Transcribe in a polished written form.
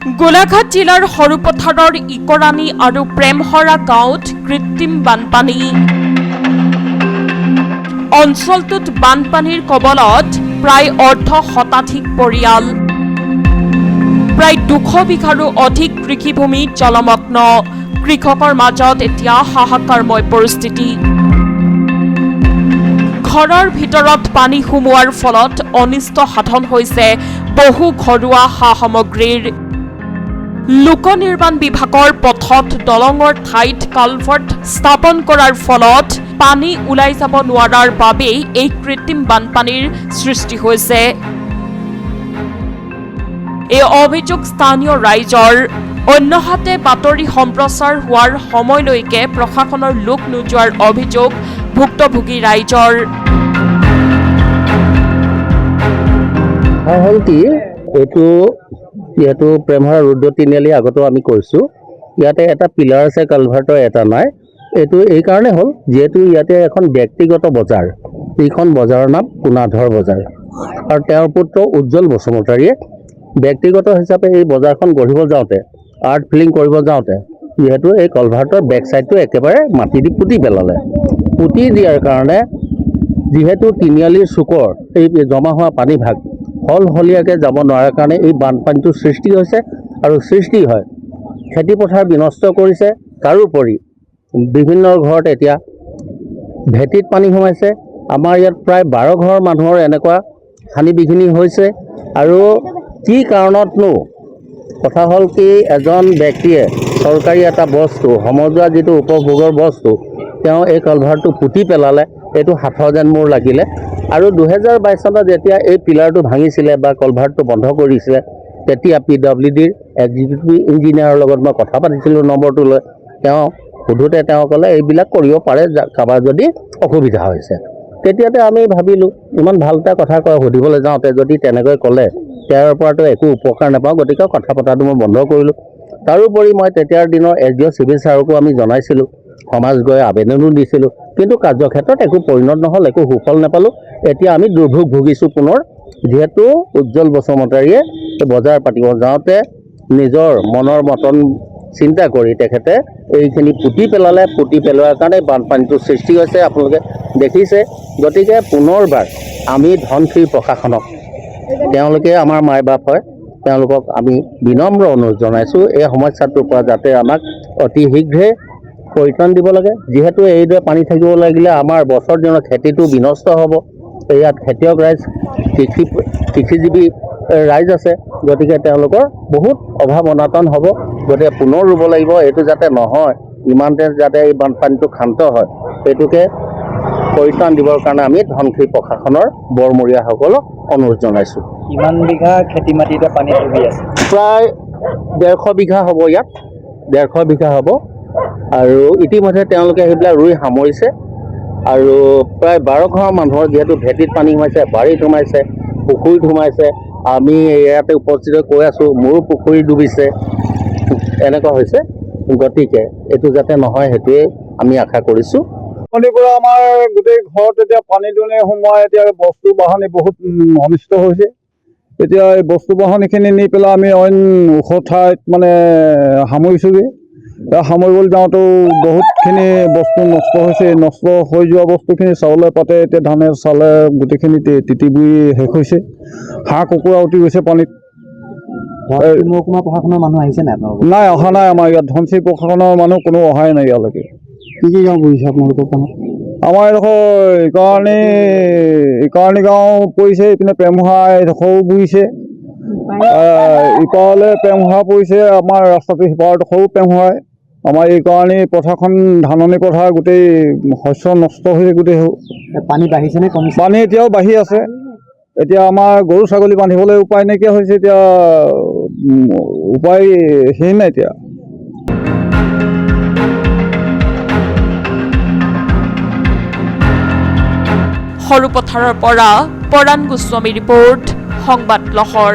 গোলাঘাট জিলাৰ সৰুপথাৰৰ ইকৰাণী আৰু প্ৰেমহৰা গাঁৱত কৃত্ৰিম বানপানী। অঞ্চলটোত বানপানীৰ কবলত প্ৰায় অৰ্ধ শতাধিক পৰিয়াল। প্ৰায় 200 বিঘাৰো অধিক কৃষিভূমি জলমগ্ন। কৃষকৰ মাজত এতিয়া হাহাকাৰময় পৰিস্থিতি। ঘৰৰ ভিতৰত পানী সোমোৱাৰ ফলত অনিষ্ট সাধন হৈছে বহু ঘৰুৱা সা সামগ্ৰীৰ। লোক নিৰ্মাণ বিভাগৰ পথত দলঙৰ ঠাইত কালভাৰ্ট স্থাপন কৰাৰ ফলত পানী ওলাই যাব নোৱাৰাৰ বাবেই এই কৃত্ৰিম বানপানীৰ সৃষ্টি হৈছে। এই অভিযোগ স্থানীয় ৰাইজৰ। অন্যহাতে বাতৰি সম্প্ৰচাৰ হোৱাৰ সময়লৈকে প্ৰশাসনৰ লোক নোযোৱাৰ অভিযোগ ভুক্তভোগী ৰাইজৰ। হ'ল কি এইটো প্ৰেমহৰা ৰুদ্ৰ তিনিআলি আগতেও আমি কৈছোঁ, ইয়াতে এটা পিলাৰ আছে, কালভাৰ্টৰ এটা নাই। এইটো এই কাৰণে হ'ল যিহেতু ইয়াতে এখন ব্যক্তিগত বজাৰ, এইখন বজাৰৰ নাম কুনাধৰ বজাৰ, আৰু তেওঁৰ পুত্ৰ উজ্জ্বল বসুমতাৰীয়ে ব্যক্তিগত হিচাপে এই বজাৰখন গঢ়িব যাওঁতে, আৰ্ট ফিলিং কৰিব যাওঁতে যিহেতু এই কালভাৰ্টৰ বেক ছাইডটো একেবাৰে মাটি দি পুতি পেলালে। পুতি দিয়াৰ কাৰণে যিহেতু তিনিআলিৰ চুকৰ এই জমা হোৱা পানীভাগ সলসলীয়াকৈ যাব নোৱাৰাৰ কাৰণে এই বানপানীটোৰ সৃষ্টি হৈছে, আৰু সৃষ্টি হয় খেতিপথাৰ বিনষ্ট কৰিছে। তাৰোপৰি বিভিন্ন ঘৰত এতিয়া ভেটিত পানী সোমাইছে। আমাৰ ইয়াত প্ৰায় 12 ঘৰ মানুহৰ এনেকুৱা হানি বিঘিনি হৈছে। আৰু কি কাৰণতনো? কথা হ'ল কি, এজন ব্যক্তিয়ে চৰকাৰী এটা বস্তু, সমজুৱা যিটো উপভোগৰ বস্তু, তেওঁ এই কালভাৰটো পুতি পেলালে। এইটো হাতৰ যেন মোৰ লাগিলে। আৰু 2022 চনত যেতিয়া এই পিলাৰটো ভাঙিছিলে বা কালভাৰটো বন্ধ কৰিছিলে, তেতিয়া PWDৰ এক্সিকিউটিভ ইঞ্জিনিয়াৰৰ লগত মই কথা পাতিছিলোঁ নম্বৰটো লৈ। তেওঁ সোধোতে তেওঁ ক'লে এইবিলাক কৰিব পাৰে কাৰোবাৰ যদি অসুবিধা হৈছে। তেতিয়াতে আমি ভাবিলোঁ, ইমান ভাল এটা কথা কয়, সুধিবলৈ যাওঁতে যদি তেনেকৈ ক'লে তেওঁৰ পৰাতো একো উপকাৰ নাপাওঁ, গতিকে কথা পতাটো মই বন্ধ কৰিলোঁ। তাৰোপৰি মই তেতিয়াৰ দিনৰ SDO চিভিল ছাৰকো আমি জনাইছিলোঁ, সমাজ গৈ আবেদনো দিছিলোঁ, কিন্তু কাৰ্যক্ষেত্ৰত একো পৰিণত নহ'ল, একো সুফল নাপালোঁ। এতিয়া আমি দুৰ্ভোগ ভুগিছোঁ পুনৰ, যিহেতু উজ্জ্বল বসুমতাৰীয়ে বজাৰ পাতিব যাওঁতে নিজৰ মনৰ মতন চিন্তা কৰি তেখেতে এইখিনি পুতি পেলালে। পুতি পেলোৱাৰ কাৰণে বানপানীটোৰ সৃষ্টি হৈছে, আপোনালোকে দেখিছে। গতিকে পুনৰবাৰ আমি ধনশিৰি প্ৰশাসনক, তেওঁলোকে আমাৰ মাই বাপ হয়, তেওঁলোকক আমি বিনম্ৰ অনুৰোধ জনাইছোঁ এই সমস্যাটোৰ পৰা যাতে আমাক অতি শীঘ্ৰে পৰিত্ৰাণ দিব লাগে। যিহেতু এইদৰে পানী থাকিব লাগিলে আমাৰ বছৰ দিনৰ খেতিটো বিনষ্ট হ'ব। ইয়াত খেতিয়ক ৰাইজ, কৃষিজীৱী ৰাইজ আছে, গতিকে তেওঁলোকৰ বহুত অভাৱ অনাটন হ'ব। গতিকে পুনৰ ৰুব লাগিব, এইটো যাতে নহয়, ইমানতে যাতে এই বানপানীটো ক্ষান্ত হয়, সেইটোকে পৰিত্ৰাণ দিবৰ কাৰণে আমি ধনশিৰি প্ৰশাসনৰ বৰমূৰীয়াসকলক অনুৰোধ জনাইছোঁ। কিমান বিঘা খেতি মাটি এতিয়া পানী ডুবি আছে? প্ৰায় 150 বিঘা হ'ব, ইয়াত 150 বিঘা হ'ব। আৰু ইতিমধ্যে তেওঁলোকে সেইবিলাক ৰুই সামৰিছে। আৰু প্ৰায় 12 ঘৰ মানুহৰ যিহেতু ভেটিত পানী সোমাইছে, বাৰীত সোমাইছে, পুখুৰীত সোমাইছে। আমি ইয়াতে উপস্থিত কৈ আছোঁ, মোৰো পুখুৰী ডুবিছে, এনেকুৱা হৈছে। গতিকে এইটো যাতে নহয় সেইটোৱে আমি আশা কৰিছোঁ। পানীৰ পৰা আমাৰ গোটেই ঘৰত এতিয়া পানী দুনি সোমোৱাই এতিয়া বস্তু বাহনি বহুত অনিষ্ট হৈছে। এতিয়া এই বস্তু বাহনিখিনি নি পেলাই আমি অইন ওখ ঠাইত মানে সামৰিছোঁগৈ। সামৰিবলৈ যাওঁতেও বহুতখিনি বস্তু নষ্ট হৈছে। নষ্ট হৈ যোৱা বস্তুখিনি চাউলে পাতে, এতিয়া ধানে চাউলে গোটেইখিনি তিতি বুৰি শেষ হৈছে। হাঁহ কুকুৰা উটি গৈছে পানীত। মহকুমা প্ৰশাসনৰ মানুহ আহিছে নাই আপোনালোকৰ? নাই, অহা নাই। আমাৰ ইয়াত ধনশিৰি প্ৰশাসনৰ মানুহ কোনো অহাই নাই ইয়ালৈকে। কি কি গাঁও পৰিছে আপোনালোকৰ কামত? আমাৰ এডোখৰ ইকৰাণী গাঁও পৰিছে, ইপিনে প্ৰেমহৰা এডোখৰো বুৰিছে, ইপাৰলৈ প্ৰেমহৰা পৰিছে। আমাৰ ৰাস্তাটো সিপাৰডোখৰো প্ৰেমহৰাই। আমাৰ ইকৰাণী পথাৰখন ধাননি পথাৰ গোটেই শস্য নষ্ট হৈছে গোটেই। পানী বাঢ়িছেনে কমিছে? পানী এতিয়াও বাঢ়ি আছে। এতিয়া আমাৰ গৰু ছাগলী বান্ধিবলৈ উপায় নাইকিয়া হৈছে। এতিয়া উপায় সেই নাই এতিয়া। সৰুপথাৰৰ পৰা পৰাণ গোস্বামী ৰিপৰ্ট, সংবাদ লহৰ।